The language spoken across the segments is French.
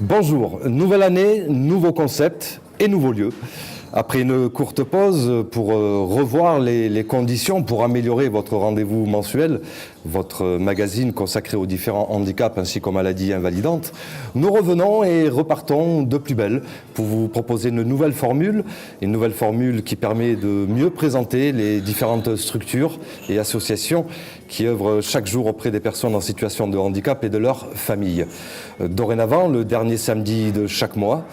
Bonjour, nouvelle année, nouveau concept et nouveau lieu. Après une courte pause pour revoir les conditions pour améliorer votre rendez-vous mensuel, votre magazine consacré aux différents handicaps ainsi qu'aux maladies invalidantes, nous revenons et repartons de plus belle pour vous proposer une nouvelle formule qui permet de mieux présenter les différentes structures et associations qui œuvrent chaque jour auprès des personnes en situation de handicap et de leurs familles. Dorénavant, le dernier samedi de chaque mois,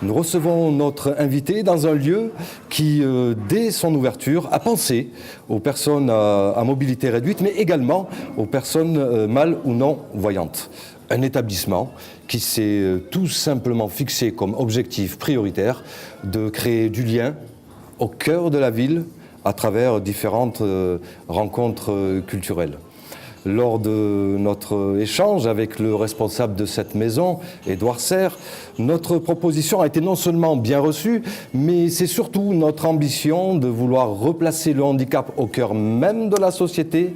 nous recevons notre invité dans un lieu qui, dès son ouverture, a pensé aux personnes à mobilité réduite, mais également aux personnes mal ou non voyantes. Un établissement qui s'est tout simplement fixé comme objectif prioritaire de créer du lien au cœur de la ville à travers différentes rencontres culturelles. Lors de notre échange avec le responsable de cette maison, Édouard Serre, notre proposition a été non seulement bien reçue, mais c'est surtout notre ambition de vouloir replacer le handicap au cœur même de la société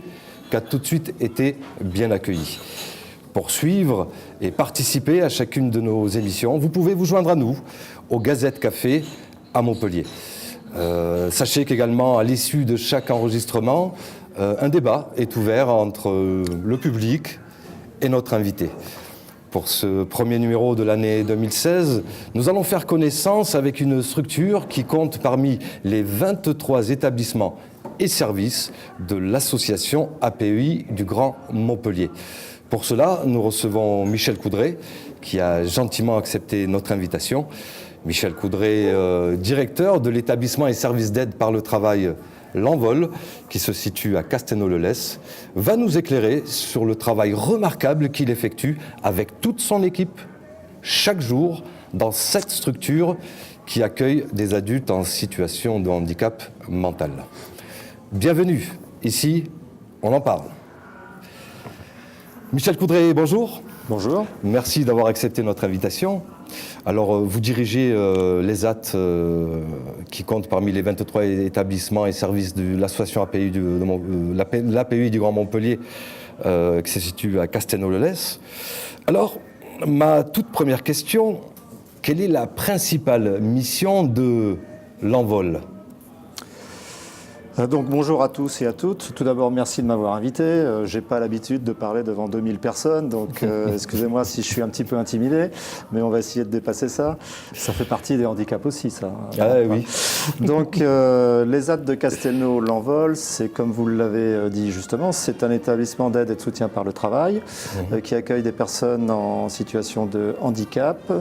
qui a tout de suite été bien accueilli. Pour suivre et participer à chacune de nos émissions, vous pouvez vous joindre à nous au Gazette Café à Montpellier. Sachez qu'également, à l'issue de chaque enregistrement, un débat est ouvert entre le public et notre invité. Pour ce premier numéro de l'année 2016, nous allons faire connaissance avec une structure qui compte parmi les 23 établissements et services de l'association APEI du Grand Montpellier. Pour cela, nous recevons Michel Coudray, qui a gentiment accepté notre invitation. Michel Coudray, directeur de l'établissement et service d'aide par le travail L'Envol, qui se situe à Castelnau-le-Lez, va nous éclairer sur le travail remarquable qu'il effectue avec toute son équipe chaque jour dans cette structure qui accueille des adultes en situation de handicap mental. Bienvenue, ici, on en parle. Michel Coudray, bonjour. Bonjour. Merci d'avoir accepté notre invitation. Alors, vous dirigez l'ESAT, qui compte parmi les 23 établissements et services de l'association APEI l'APEI du Grand Montpellier, qui se situe à Castelnau-le-Lez. Alors, ma toute première question, quelle est la principale mission de l'Envol ? Donc bonjour à tous et à toutes. Tout d'abord, merci de m'avoir invité. J'ai pas l'habitude de parler devant 2000 personnes, donc excusez-moi si je suis un petit peu intimidé, mais on va essayer de dépasser ça. Ça fait partie des handicaps aussi, ça. Ah oui. Donc l'ESAT de Castelnau, L'Envol, c'est comme vous l'avez dit justement, c'est un établissement d'aide et de soutien par le travail qui accueille des personnes en situation de handicap,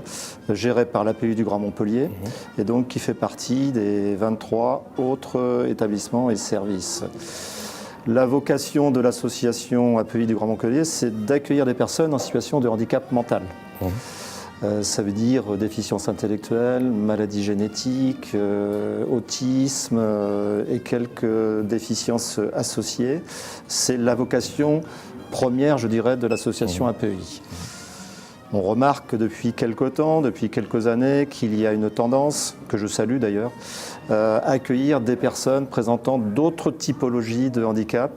géré par l'APEI du Grand Montpellier, et donc qui fait partie des 23 autres établissements et services. La vocation de l'association APEI du Grand Montpellier, c'est d'accueillir des personnes en situation de handicap mental. Ça veut dire déficience intellectuelle, maladie génétique, autisme et quelques déficiences associées. C'est la vocation première, je dirais, de l'association APEI. On remarque depuis quelque temps, depuis quelques années, qu'il y a une tendance, que je salue d'ailleurs, à accueillir des personnes présentant d'autres typologies de handicap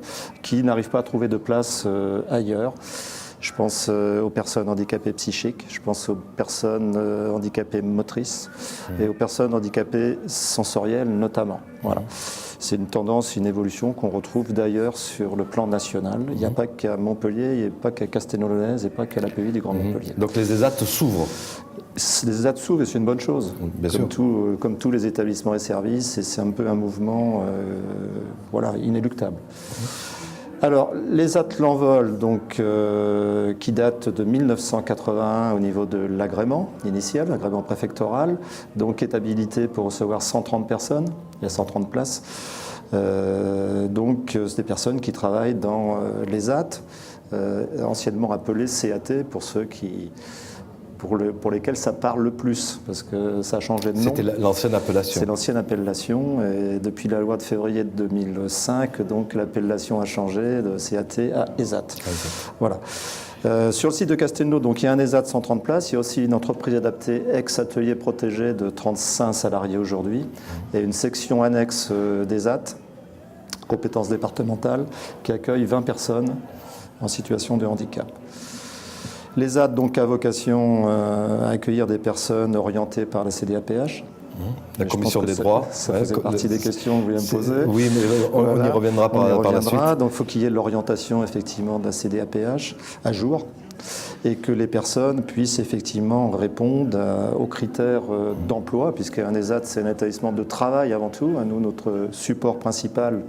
qui n'arrivent pas à trouver de place ailleurs. Je pense aux personnes handicapées psychiques, je pense aux personnes handicapées motrices et aux personnes handicapées sensorielles notamment. Voilà. C'est une tendance, une évolution qu'on retrouve d'ailleurs sur le plan national. Il n'y a pas qu'à Montpellier, il n'y a pas qu'à Castelnau-le-Lez et pas qu'à l'APEI du Grand Montpellier. Donc les ESAT s'ouvrent. Les ESAT s'ouvrent et c'est une bonne chose. Bien sûr. Comme tous les établissements et services, et c'est un peu un mouvement inéluctable. Alors, l'ESAT L'Envol, donc, qui date de 1981 au niveau de l'agrément initial, l'agrément préfectoral, donc est habilité pour recevoir 130 personnes, il y a 130 places. Donc, c'est des personnes qui travaillent dans l'ESAT, anciennement appelé CAT pour ceux qui... Pour lesquels ça parle le plus, parce que ça a changé de nom. C'était l'ancienne appellation. C'est l'ancienne appellation, et depuis la loi de février 2005, donc l'appellation a changé de CAT à ESAT. Voilà. Sur le site de Castelnau, donc il y a un ESAT de 130 places, il y a aussi une entreprise adaptée ex-atelier protégé de 35 salariés aujourd'hui, et une section annexe d'ESAT, compétences départementales, qui accueille 20 personnes en situation de handicap. L'ESAT donc a vocation à accueillir des personnes orientées par la CDAPH. La commission des droits. Ça faisait partie des questions que vous vouliez me poser. Oui, mais on y reviendra par la suite. Donc il faut qu'il y ait l'orientation effectivement de la CDAPH à jour et que les personnes puissent effectivement répondre aux critères d'emploi, puisqu'un ESAT c'est un établissement de travail avant tout. Nous, notre support principal,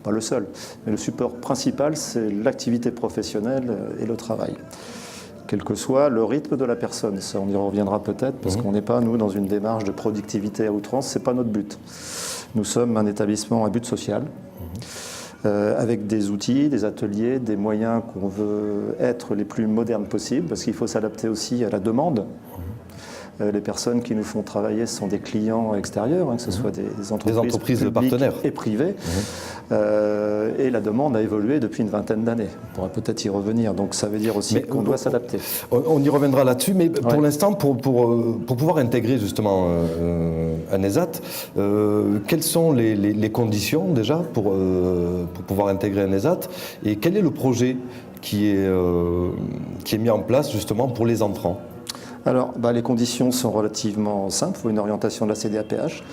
pas le seul, mais le support principal c'est l'activité professionnelle et le travail. Quel que soit le rythme de la personne. Ça, on y reviendra peut-être, parce qu'on n'est pas, nous, dans une démarche de productivité à outrance, ce n'est pas notre but. Nous sommes un établissement à but social, avec des outils, des ateliers, des moyens qu'on veut être les plus modernes possibles, parce qu'il faut s'adapter aussi à la demande. Les personnes qui nous font travailler sont des clients extérieurs, que ce soit des entreprises publiques partenaires et privées. Et la demande a évolué depuis une vingtaine d'années. On pourra peut-être y revenir. Donc ça veut dire aussi qu'on doit s'adapter. On y reviendra là-dessus, mais pour l'instant, pour pouvoir intégrer justement un ESAT, quelles sont les conditions déjà pour pouvoir intégrer un ESAT, et quel est le projet qui est mis en place justement pour les entrants? Alors, les conditions sont relativement simples. Il faut une orientation de la CDAPH,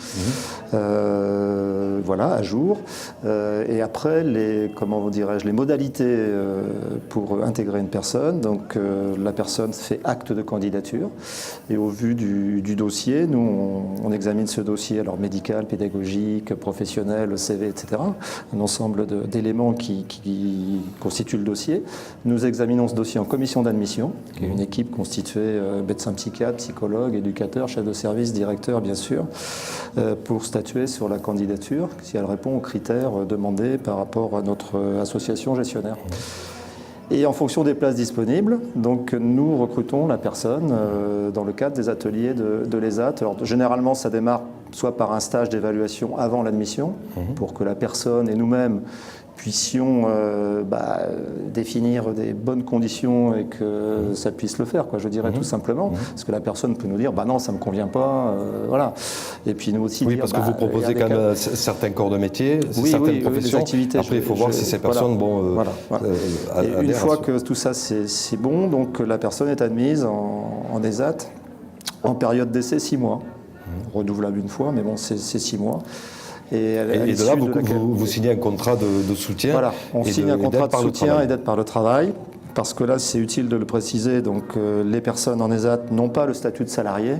voilà, à jour. Et après, les modalités pour intégrer une personne. Donc, la personne fait acte de candidature. Et au vu du dossier, nous, on examine ce dossier, alors médical, pédagogique, professionnel, CV, etc. Un ensemble d'éléments qui constituent le dossier. Nous examinons ce dossier en commission d'admission, qui est une équipe constituée médecin psychiatre, psychologue, éducateur, chef de service, directeur bien sûr, pour statuer sur la candidature, si elle répond aux critères demandés par rapport à notre association gestionnaire. Et en fonction des places disponibles, donc nous recrutons la personne dans le cadre des ateliers de l'ESAT. Alors généralement ça démarre soit par un stage d'évaluation avant l'admission, pour que la personne et nous-mêmes puissions définir des bonnes conditions et que ça puisse le faire, je dirais tout simplement. Parce que la personne peut nous dire non, ça ne me convient pas, voilà. Et puis nous aussi parce que vous proposez quand même certains corps de métier, certaines professions. Des activités. Après, il faut voir si ces personnes et une fois que tout ça c'est bon, donc la personne est admise en ESAT en période d'essai 6 mois. Renouvelable une fois, mais bon, c'est 6 mois. Et de là, vous signez un contrat de soutien. Voilà, on signe un contrat de soutien et d'aide par le travail, parce que là, c'est utile de le préciser. Donc, les personnes en ESAT n'ont pas le statut de salarié,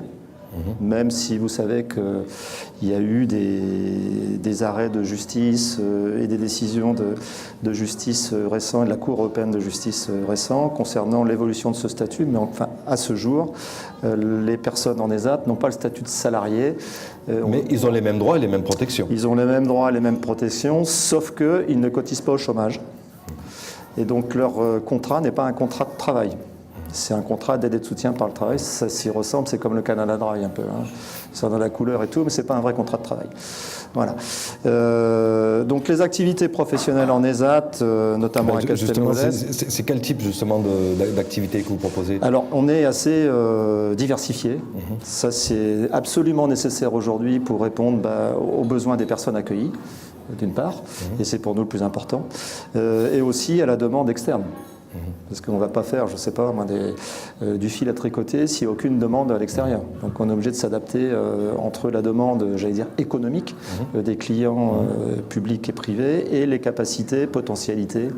même si vous savez qu'il y a eu des arrêts de justice et des décisions de justice récents et de la Cour européenne de justice récents concernant l'évolution de ce statut. Mais enfin, à ce jour, les personnes en ESAT n'ont pas le statut de salarié. Mais ils ont les mêmes droits et les mêmes protections. Ils ont les mêmes droits et les mêmes protections, sauf qu'ils ne cotisent pas au chômage. Et donc leur contrat n'est pas un contrat de travail. C'est un contrat d'aide et de soutien par le travail. Ça s'y ressemble, c'est comme le Canada Dry un peu. Ça dans la couleur et tout, mais ce n'est pas un vrai contrat de travail. Voilà. Donc les activités professionnelles en ESAT, notamment à Castelnaudary. C'est quel type justement d'activité que vous proposez? Alors on est assez diversifié. Ça c'est absolument nécessaire aujourd'hui pour répondre aux besoins des personnes accueillies, d'une part, et c'est pour nous le plus important, et aussi à la demande externe. Parce qu'on ne va pas faire, je ne sais pas, du fil à tricoter s'il n'y a aucune demande à l'extérieur. Donc on est obligé de s'adapter entre la demande, j'allais dire, économique des clients publics et privés et les capacités, potentialités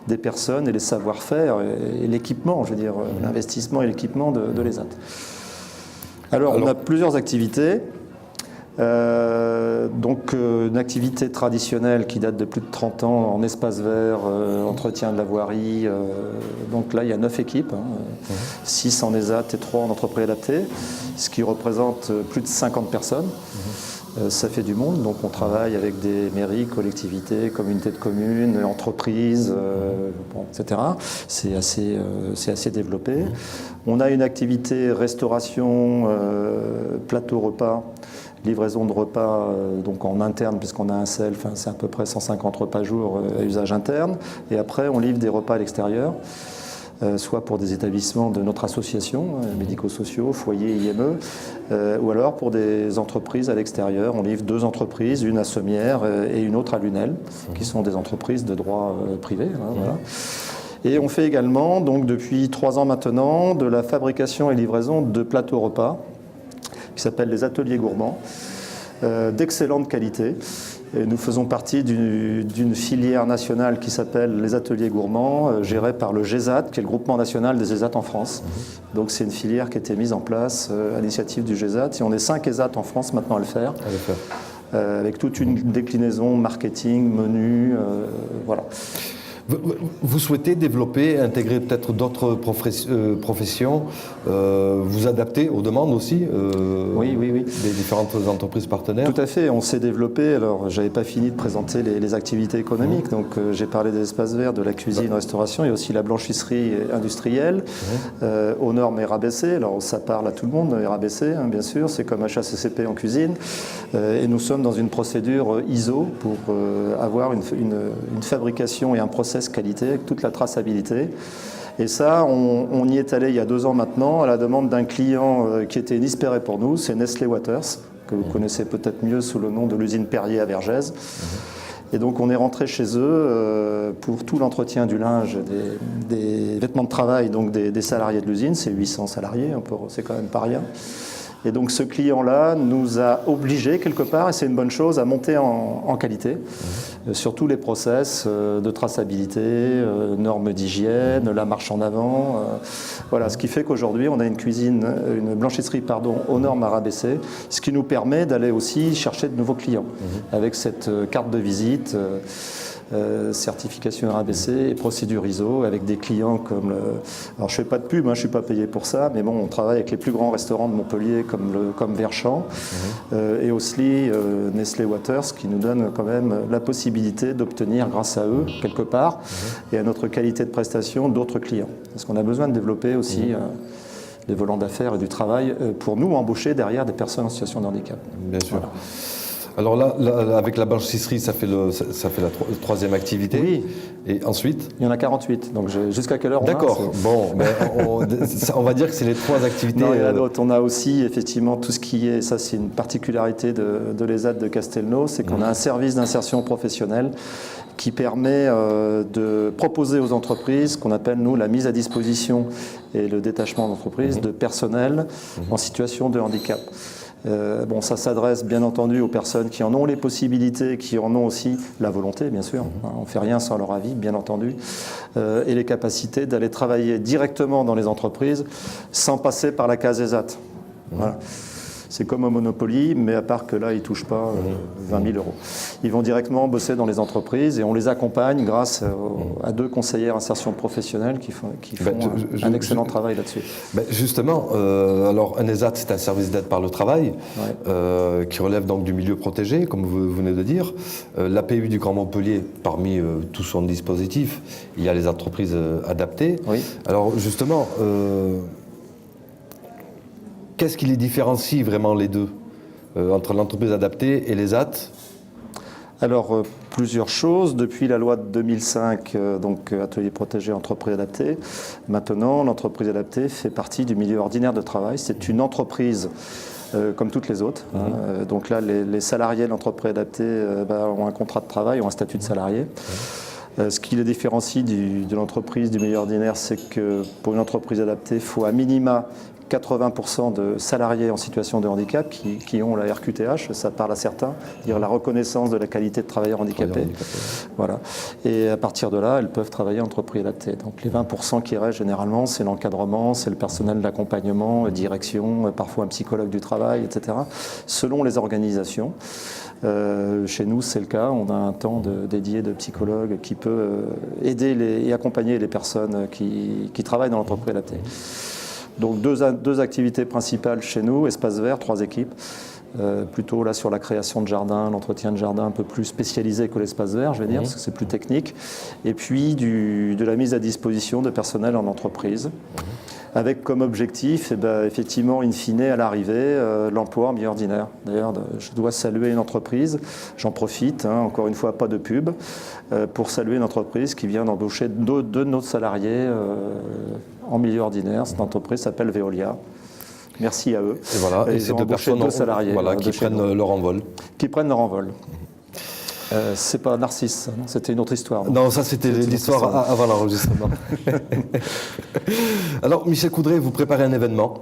des personnes et les savoir-faire et l'équipement, je veux dire, l'investissement et l'équipement de l'ESAT. Alors on a plusieurs activités. Donc une activité traditionnelle qui date de plus de 30 ans en espace vert, entretien de la voirie, donc là il y a 9 équipes, 6 en ESAT et 3 en entreprise adaptée, ce qui représente plus de 50 personnes. Ça fait du monde, donc on travaille avec des mairies, collectivités, communautés de communes, entreprises, etc. C'est assez développé. On a une activité restauration, plateau repas, livraison de repas donc en interne, puisqu'on a un self, c'est à peu près 150 repas jour à usage interne. Et après, on livre des repas à l'extérieur, soit pour des établissements de notre association, médico-sociaux, foyers, IME, ou alors pour des entreprises à l'extérieur. On livre 2 entreprises, une à Sommières et une autre à Lunel, qui sont des entreprises de droit privé. Voilà. Et on fait également, donc depuis 3 ans maintenant, de la fabrication et livraison de plateaux repas qui s'appellent les ateliers gourmands, d'excellente qualité. Et nous faisons partie d'une filière nationale qui s'appelle les ateliers gourmands, gérée par le GESAT, qui est le groupement national des ESAT en France. Donc c'est une filière qui a été mise en place à l'initiative du GESAT. Et on est 5 ESAT en France maintenant à le faire. Avec toute une déclinaison marketing, menu, voilà. Vous souhaitez développer, intégrer peut-être d'autres professions, vous adapter aux demandes aussi oui. des différentes entreprises partenaires? Tout à fait, on s'est développé. Alors, j'avais pas fini de présenter les activités économiques. Donc, j'ai parlé des espaces verts, de la cuisine, restauration, et aussi la blanchisserie industrielle, aux normes RABC. Alors, ça parle à tout le monde, RABC, hein, bien sûr. C'est comme HACCP en cuisine. Et nous sommes dans une procédure ISO pour avoir une fabrication et un process qualité avec toute la traçabilité. Et ça, on y est allé il y a 2 ans maintenant à la demande d'un client qui était inespéré pour nous, c'est Nestlé Waters, que vous connaissez peut-être mieux sous le nom de l'usine Perrier à Vergès. Et donc on est rentré chez eux pour tout l'entretien du linge, des vêtements de travail, donc des salariés de l'usine, c'est 800 salariés, c'est quand même pas rien. Et donc ce client-là nous a obligés quelque part, et c'est une bonne chose, à monter en qualité sur tous les process de traçabilité, normes d'hygiène, la marche en avant. Voilà, ce qui fait qu'aujourd'hui on a une blanchisserie aux normes RABC, ce qui nous permet d'aller aussi chercher de nouveaux clients avec cette carte de visite. Certification RABC et procédure ISO avec des clients comme alors je fais pas de pub, hein, je suis pas payé pour ça, mais bon, on travaille avec les plus grands restaurants de Montpellier comme Verchamp et aussi Nestlé Waters qui nous donne quand même la possibilité d'obtenir grâce à eux quelque part et à notre qualité de prestation d'autres clients, parce qu'on a besoin de développer aussi des volants d'affaires et du travail pour nous embaucher derrière des personnes en situation de handicap. Bien sûr. Voilà. Alors là, avec la blanchisserie, ça fait la 3e activité. Oui. Et ensuite? Il y en a 48, donc jusqu'à quelle heure on a? D'accord, bon, ben, on va dire que c'est les 3 activités. Non, il y en a d'autres. On a aussi effectivement tout ce qui est, ça c'est une particularité de l'ESAT de Castelnau, c'est qu'on a un service d'insertion professionnelle qui permet de proposer aux entreprises ce qu'on appelle nous la mise à disposition et le détachement d'entreprise de personnel en situation de handicap. Bon, ça s'adresse bien entendu aux personnes qui en ont les possibilités, qui en ont aussi la volonté, bien sûr. On ne fait rien sans leur avis, bien entendu. Et les capacités d'aller travailler directement dans les entreprises sans passer par la case ESAT. Voilà. C'est comme au Monopoly, mais à part que là, ils ne touchent pas 20 000 euros. Ils vont directement bosser dans les entreprises et on les accompagne grâce à 2 conseillères insertion professionnelle qui font un excellent travail là-dessus. Justement, alors un ESAT, c'est un service d'aide par le travail qui relève donc du milieu protégé, comme vous venez de dire. L'APU du Grand Montpellier, parmi tout son dispositif, il y a les entreprises adaptées. Oui. Alors justement, qu'est-ce qui les différencie vraiment les deux, entre l'entreprise adaptée et l'ESAT? Alors, plusieurs choses. Depuis la loi de 2005, donc atelier protégé, entreprise adaptée, maintenant l'entreprise adaptée fait partie du milieu ordinaire de travail. C'est une entreprise comme toutes les autres. Donc là, les salariés de l'entreprise adaptée ont un contrat de travail, ont un statut de salarié. Ce qui les différencie de l'entreprise du milieu ordinaire, c'est que pour une entreprise adaptée, il faut à minima 80% de salariés en situation de handicap qui ont la RQTH, ça parle à certains, dire la reconnaissance de la qualité de travailleur handicapé. Voilà. Et à partir de là, elles peuvent travailler en entreprise adaptée. Donc les 20% qui restent généralement, c'est l'encadrement, c'est le personnel d'accompagnement, direction, parfois un psychologue du travail, etc. Selon les organisations. Chez nous, c'est le cas. On a un temps dédié de psychologue qui peut aider et accompagner les personnes qui travaillent dans l'entreprise adaptée. Donc 2 activités principales chez nous, espace vert, 3 équipes, plutôt là sur la création de jardin, l'entretien de jardin un peu plus spécialisé que l'espace vert, je vais dire, parce que c'est plus technique, et puis de la mise à disposition de personnel en entreprise, avec comme objectif, effectivement, in fine, à l'arrivée, l'emploi en milieu ordinaire. D'ailleurs, je dois saluer une entreprise, j'en profite, encore une fois, pas de pub, pour saluer une entreprise qui vient d'embaucher 2 de nos salariés en milieu ordinaire. Cette entreprise s'appelle Veolia. Merci à eux. Et voilà, et ces 2 personnes salariés, qui prennent leur envol. Qui prennent leur envol. C'est pas Narcisse, non, c'était une autre histoire. Non, ça c'était l'histoire avant l'enregistrement. Alors, Michel Coudray, vous préparez un événement.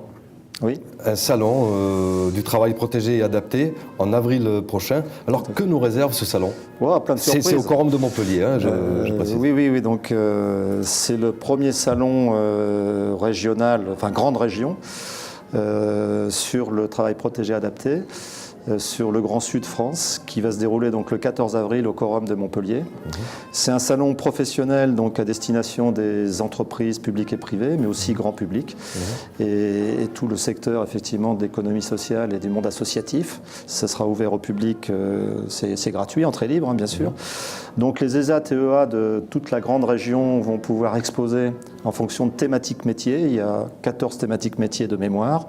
Oui. Un salon du travail protégé et adapté en avril prochain. Alors, que nous réserve ce salon? Plein de surprises. C'est au Quorum de Montpellier, hein, je précise. Oui. Donc, c'est le premier salon régional, enfin grande région, sur le travail protégé et adapté, sur le Grand Sud France, qui va se dérouler donc le 14 avril au Quorum de Montpellier. C'est un salon professionnel donc à destination des entreprises publiques et privées, mais aussi grand public, et tout le secteur effectivement de l'économie sociale et du monde associatif. Ça sera ouvert au public, c'est gratuit, entrée libre bien sûr. Donc les ESAT et EA de toute la grande région vont pouvoir exposer en fonction de thématiques métiers. Il y a 14 thématiques métiers de mémoire.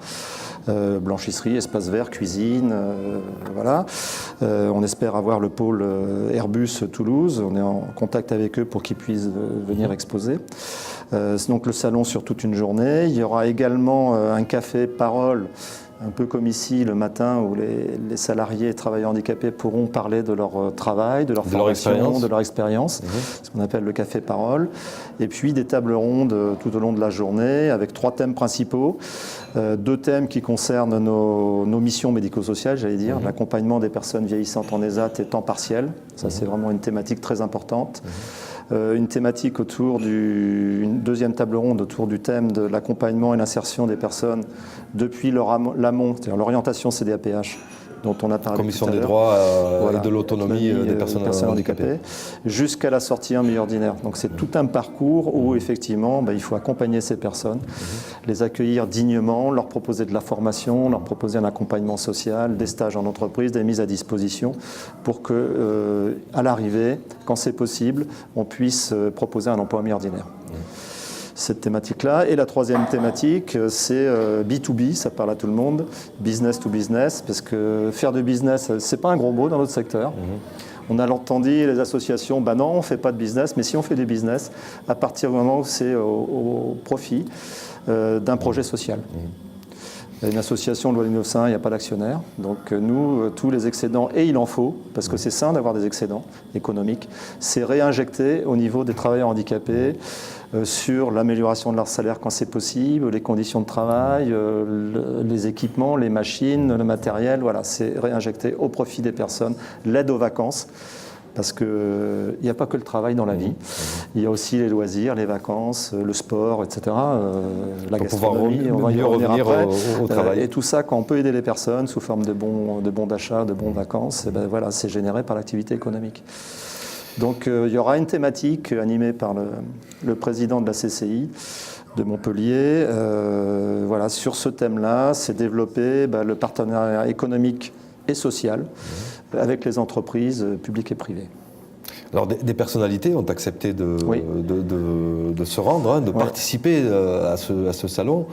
Blanchisserie, espace vert, cuisine, voilà. On espère avoir le pôle Airbus Toulouse. On est en contact avec eux pour qu'ils puissent venir exposer. Donc le salon sur toute une journée. Il y aura également un café parole, un peu comme ici le matin, où les salariés et travailleurs handicapés pourront parler de leur travail, de leur formation, de leur expérience, ce qu'on appelle le café parole. Et puis des tables rondes tout au long de la journée avec 3 thèmes principaux. 2 thèmes qui concernent nos missions médico-sociales, j'allais dire, l'accompagnement des personnes vieillissantes en ESAT et temps partiel. Ça, c'est vraiment une thématique très importante. Une thématique une deuxième table ronde autour du thème de l'accompagnement et l'insertion des personnes depuis l'amont, c'est-à-dire l'orientation CDAPH, dont on a parlé Commission tout à des l'heure. droits et de l'autonomie des personnes handicapées. Jusqu'à la sortie en milieu ordinaire. Donc c'est tout un parcours où effectivement il faut accompagner ces personnes, les accueillir dignement, leur proposer de la formation, leur proposer un accompagnement social, des stages en entreprise, des mises à disposition pour que à l'arrivée, quand c'est possible, on puisse proposer un emploi en milieu ordinaire. Cette thématique-là. Et la troisième thématique, c'est B2B, ça parle à tout le monde, business to business, parce que faire du business, c'est pas un gros mot dans notre secteur. On a entendu les associations, non, on ne fait pas de business, mais si on fait du business, à partir du moment où c'est au profit d'un projet social. Une association loi 1901, il n'y a pas d'actionnaire. Donc nous, tous les excédents, et il en faut, parce que c'est sain d'avoir des excédents économiques, c'est réinjecté au niveau des travailleurs handicapés sur l'amélioration de leur salaire quand c'est possible, les conditions de travail, les équipements, les machines, le matériel, voilà, c'est réinjecté au profit des personnes, l'aide aux vacances. Parce qu'il n'y a pas que le travail dans la vie, il y a aussi les loisirs, les vacances, le sport, etc. La gastronomie, on va y revenir après. Au travail. Et tout ça, quand on peut aider les personnes sous forme de bons d'achat, de bons vacances, voilà, c'est généré par l'activité économique. Donc il y aura une thématique animée par le président de la CCI de Montpellier. Voilà, sur ce thème-là, c'est développer le partenariat économique et social avec les entreprises publiques et privées. Alors des personnalités ont accepté de se rendre, de participer à ce salon.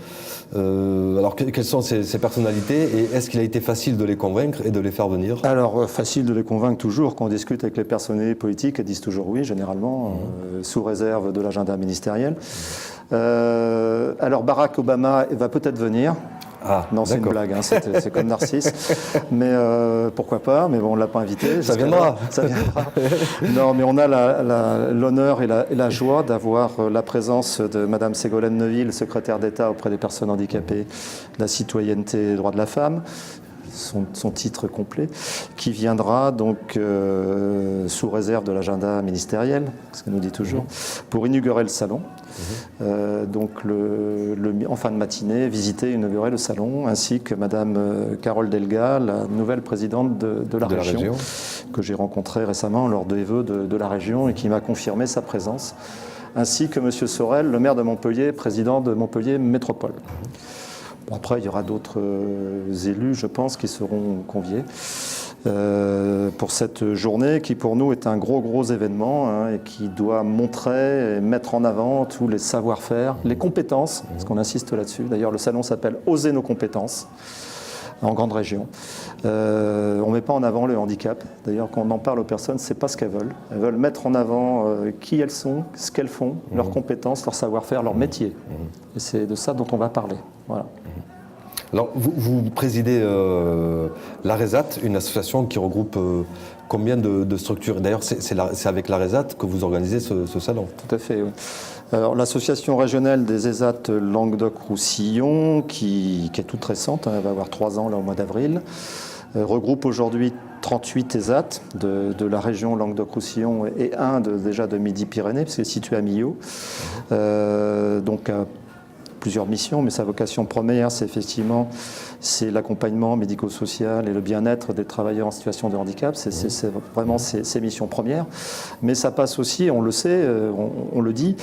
Alors quelles sont ces personnalités et est-ce qu'il a été facile de les convaincre et de les faire venir? Alors facile de les convaincre toujours. Quand on discute avec les personnalités politiques, elles disent toujours oui, généralement, sous réserve de l'agenda ministériel. Alors Barack Obama va peut-être venir. Non, c'est une blague, hein, c'est comme Narcisse. Mais pourquoi pas, mais bon, on ne l'a pas invité. Ça viendra. Non, mais on a l'honneur et la joie d'avoir la présence de Madame Ségolène Neuville, secrétaire d'État auprès des personnes handicapées, la citoyenneté et les droits de la femme. Son titre complet, qui viendra donc sous réserve de l'agenda ministériel, ce qu'elle nous dit toujours, pour inaugurer le salon. Donc en fin de matinée, visiter et inaugurer le salon, ainsi que Madame Carole Delga, la nouvelle présidente de la région, que j'ai rencontrée récemment lors des vœux de la région et qui m'a confirmé sa présence, ainsi que Monsieur Sorel, le maire de Montpellier, président de Montpellier Métropole. Bon, après, il y aura d'autres élus, je pense, qui seront conviés pour cette journée qui, pour nous, est un gros événement et qui doit montrer et mettre en avant tous les savoir-faire, les compétences, parce qu'on insiste là-dessus. D'ailleurs, le salon s'appelle « Oser nos compétences » en grande région. On ne met pas en avant le handicap. D'ailleurs, quand on en parle aux personnes, ce n'est pas ce qu'elles veulent. Elles veulent mettre en avant qui elles sont, ce qu'elles font, leurs compétences, leur savoir-faire, leur métier. Et c'est de ça dont on va parler. Voilà. Alors, vous présidez l'ARESAT, une association qui regroupe combien de structures? D'ailleurs, c'est avec l'ARESAT que vous organisez ce salon. Tout à fait, oui. Alors, l'association régionale des ESAT Languedoc-Roussillon, qui est toute récente, elle va avoir 3 ans là, au mois d'avril, regroupe aujourd'hui 38 ESAT de la région Languedoc-Roussillon et déjà de Midi-Pyrénées, parce qu'il est situé à Millau. Donc, plusieurs missions, mais sa vocation première, c'est l'accompagnement médico-social et le bien-être des travailleurs en situation de handicap. C'est vraiment ses missions premières. Mais ça passe aussi, on le sait, on le dit,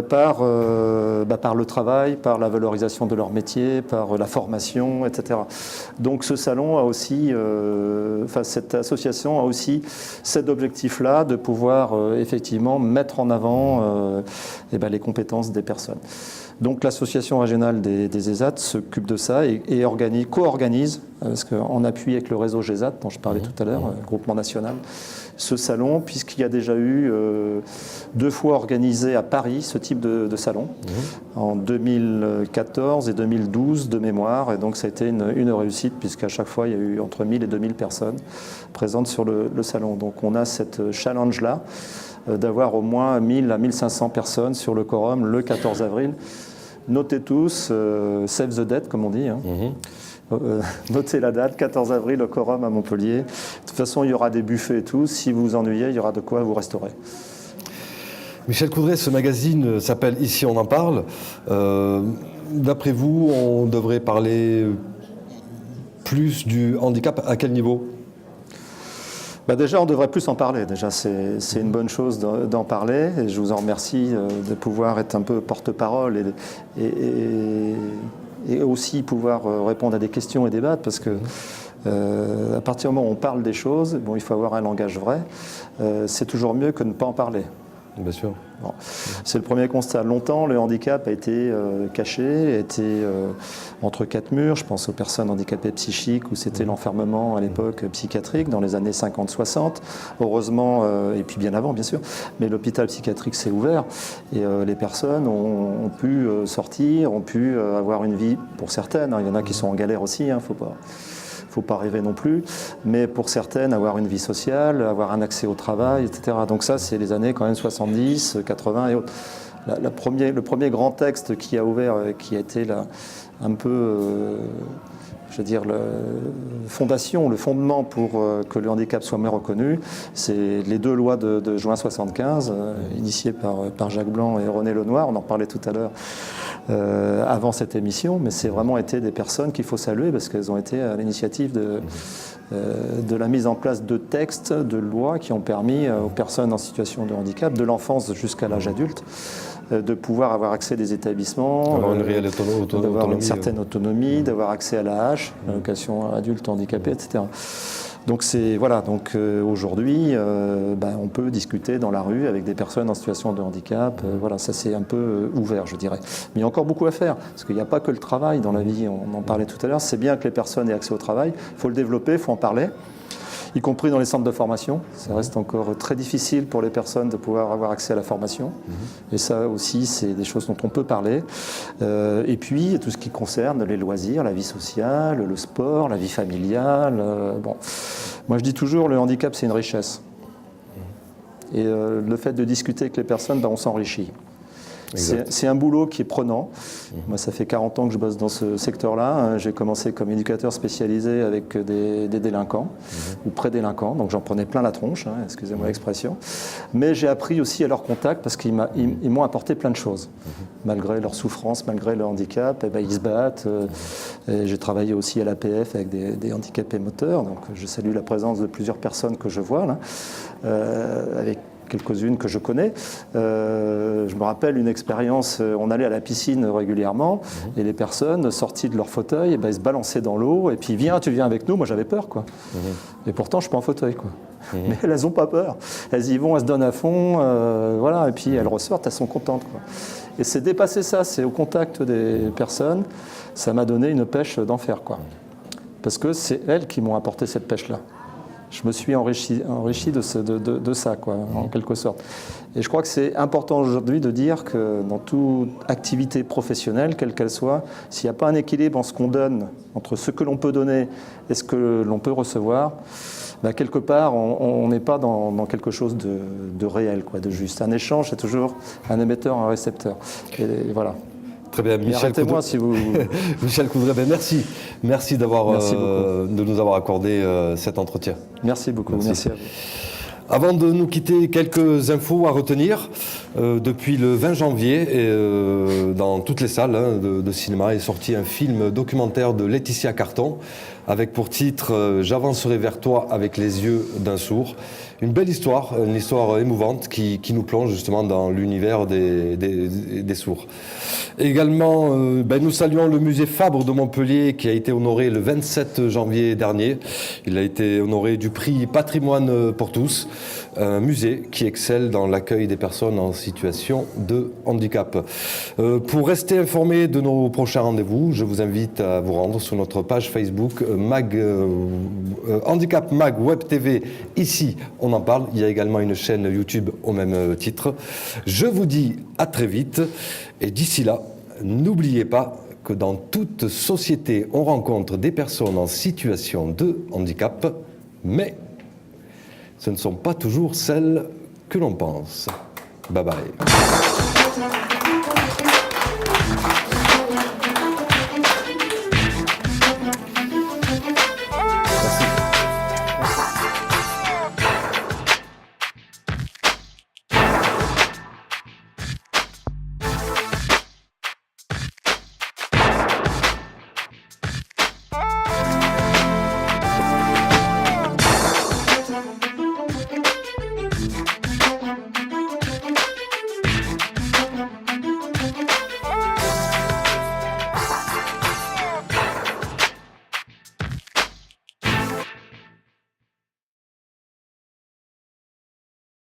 par le travail, par la valorisation de leur métier, par la formation, etc. Donc ce salon a aussi, cette association a aussi cet objectif-là de pouvoir effectivement mettre en avant les compétences des personnes. Donc l'association régionale des ESAT s'occupe de ça et co-organise, parce qu'en appui avec le réseau GESAT, dont je parlais tout à l'heure, groupement national, ce salon, puisqu'il y a déjà eu 2 fois organisé à Paris ce type de salon, en 2014 et 2012 de mémoire, et donc ça a été une réussite, puisqu'à chaque fois il y a eu entre 1000 et 2000 personnes présentes sur le salon. Donc on a cette challenge-là, d'avoir au moins 1000 à 1500 personnes sur le quorum le 14 avril. Notez tous, save the date, comme on dit. Notez la date, 14 avril, au quorum à Montpellier. De toute façon, il y aura des buffets et tout. Si vous vous ennuyez, il y aura de quoi vous restaurer. Michel Coudray, ce magazine s'appelle Ici on en parle. D'après vous, on devrait parler plus du handicap à quel niveau ? Déjà, on devrait plus en parler. Déjà, c'est une bonne chose d'en parler. Et je vous en remercie de pouvoir être un peu porte-parole et aussi pouvoir répondre à des questions et débattre, parce que à partir du moment où on parle des choses, il faut avoir un langage vrai. C'est toujours mieux que de ne pas en parler. Bien sûr. Bon. C'est le premier constat. Longtemps, le handicap a été caché, a été entre 4 murs. Je pense aux personnes handicapées psychiques, où c'était l'enfermement à l'époque psychiatrique, dans les années 50-60. Heureusement, et puis bien avant, bien sûr, mais l'hôpital psychiatrique s'est ouvert et les personnes ont pu sortir, ont pu avoir une vie, pour certaines. Il y en a qui sont en galère aussi, faut pas rêver non plus, mais pour certaines, avoir une vie sociale, avoir un accès au travail, etc. Donc ça, c'est les années quand même 70, 80 et autres. Le premier grand texte qui a ouvert, qui a été là, un peu, la fondation, le fondement pour que le handicap soit mieux reconnu, c'est les 2 lois de juin 75, initiées par Jacques Blanc et René Lenoir, on en parlait tout à l'heure, avant cette émission, mais c'est vraiment été des personnes qu'il faut saluer, parce qu'elles ont été à l'initiative de la mise en place de textes, de lois qui ont permis aux personnes en situation de handicap, de l'enfance jusqu'à l'âge adulte, de pouvoir avoir accès à des établissements, avoir une réelle autonomie, d'avoir une certaine autonomie, d'avoir accès à l'AH, l'allocation adulte handicapé, etc. Donc aujourd'hui, on peut discuter dans la rue avec des personnes en situation de handicap. Ça c'est un peu ouvert, je dirais. Mais il y a encore beaucoup à faire, parce qu'il n'y a pas que le travail dans la vie. On en parlait tout à l'heure. C'est bien que les personnes aient accès au travail. Il faut le développer, il faut en parler, y compris dans les centres de formation. Ça reste encore très difficile pour les personnes de pouvoir avoir accès à la formation. Et ça aussi, c'est des choses dont on peut parler. Et puis, tout ce qui concerne les loisirs, la vie sociale, le sport, la vie familiale. Moi, je dis toujours, le handicap, c'est une richesse. Et le fait de discuter avec les personnes, on s'enrichit. C'est un boulot qui est prenant. Moi, ça fait 40 ans que je bosse dans ce secteur-là. J'ai commencé comme éducateur spécialisé avec des délinquants ou pré-délinquants, donc j'en prenais plein la tronche, excusez-moi l'expression. Mais j'ai appris aussi à leur contact, parce qu'ils m'ont apporté plein de choses. Malgré leur souffrance, malgré leur handicap, ils se battent. J'ai travaillé aussi à l'APF avec des handicapés moteurs, donc je salue la présence de plusieurs personnes que je vois là, avec quelques-unes que je connais. Je me rappelle une expérience, on allait à la piscine régulièrement et les personnes sorties de leur fauteuil, ils se balançaient dans l'eau et puis tu viens avec nous. Moi j'avais peur, quoi. Et pourtant je suis pas en fauteuil, quoi. Mais elles n'ont pas peur. Elles y vont, elles se donnent à fond, et puis elles ressortent, elles sont contentes, quoi. Et c'est dépasser ça, c'est au contact des personnes, ça m'a donné une pêche d'enfer, quoi. Parce que c'est elles qui m'ont apporté cette pêche-là. je me suis enrichi de ça, quoi, en quelque sorte. Et je crois que c'est important aujourd'hui de dire que dans toute activité professionnelle, quelle qu'elle soit, s'il n'y a pas un équilibre en ce qu'on donne, entre ce que l'on peut donner et ce que l'on peut recevoir, ben quelque part, on n'est pas dans quelque chose de réel, quoi, de juste. Un échange, c'est toujours un émetteur, un récepteur. Et voilà. Très bien, Michel. Arrêtez-moi si vous... Michel Coudray, ben merci. Merci de nous avoir accordé cet entretien. Merci beaucoup. Merci à vous. Avant de nous quitter, quelques infos à retenir. Depuis le 20 janvier, dans toutes les salles de cinéma, est sorti un film documentaire de Laetitia Carton, avec pour titre « J'avancerai vers toi avec les yeux d'un sourd ». Une belle histoire, une histoire émouvante qui nous plonge justement dans l'univers des sourds. Également, nous saluons le musée Fabre de Montpellier qui a été honoré le 27 janvier dernier. Il a été honoré du prix Patrimoine pour tous, un musée qui excelle dans l'accueil des personnes en situation de handicap. Pour rester informé de nos prochains rendez-vous, je vous invite à vous rendre sur notre page Facebook Handicap Mag Web TV. Ici, on en parle. Il y a également une chaîne YouTube au même titre. Je vous dis à très vite et d'ici là, n'oubliez pas que dans toute société, on rencontre des personnes en situation de handicap, mais ce ne sont pas toujours celles que l'on pense. Bye bye.